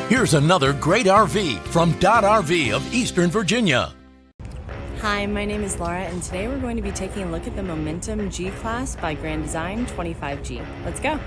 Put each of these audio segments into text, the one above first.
Here's another great RV from Dodd RV of Eastern Virginia. Hi, my name is Laura, and today we're going to be taking a look at the Momentum G-Class by Grand Design 25G. Let's go.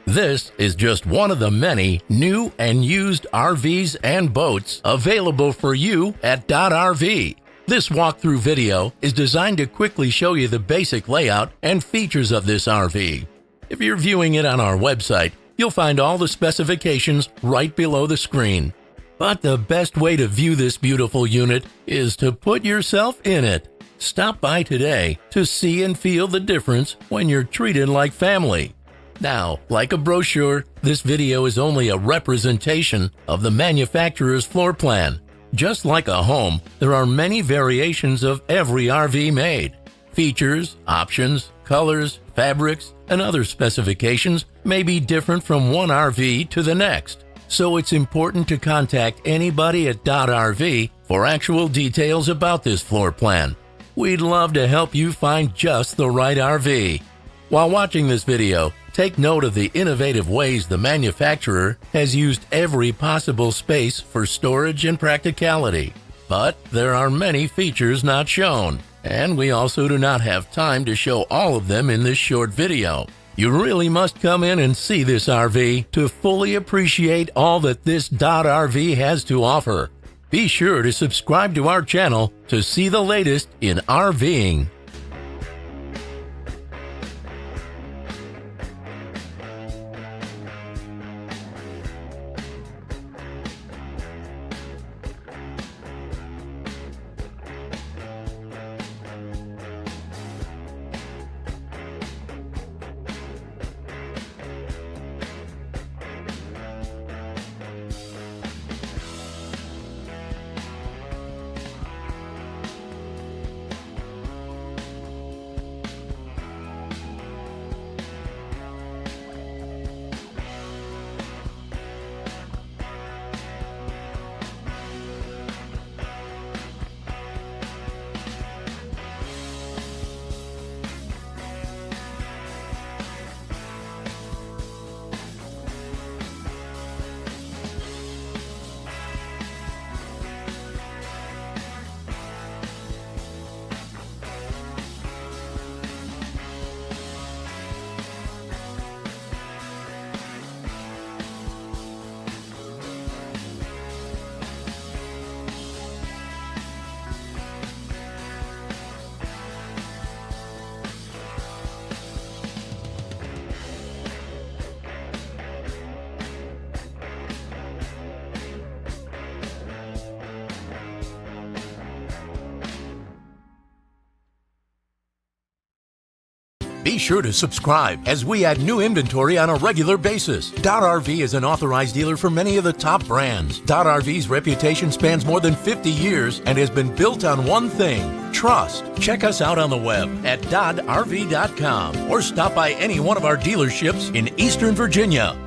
This is just one of the many new and used RVs and boats available for you at Dodd RV. This walkthrough video is designed to quickly show you the basic layout and features of this RV. If you're viewing it on our website, you'll find all the specifications right below the screen. But the best way to view this beautiful unit is to put yourself in it. Stop by today to see and feel the difference when you're treated like family. Now, like a brochure, this video is only a representation of the manufacturer's floor plan. Just like a home, there are many variations of every RV made. Features, options, colors, fabrics, and other specifications may be different from one RV to the next. So it's important to contact anybody at Dodd RV for actual details about this floor plan. We'd love to help you find just the right RV. While watching this video, take note of the innovative ways the manufacturer has used every possible space for storage and practicality. But there are many features not shown, and we also do not have time to show all of them in this short video. You really must come in and see this RV to fully appreciate all that this Dodd RV has to offer. Be sure to subscribe to our channel to see the latest in RVing. Be sure to subscribe as we add new inventory on a regular basis. Dodd RV is an authorized dealer for many of the top brands. Dodd RV's reputation spans more than 50 years and has been built on one thing: trust. Check us out on the web at doddrv.com or stop by any one of our dealerships in Eastern Virginia.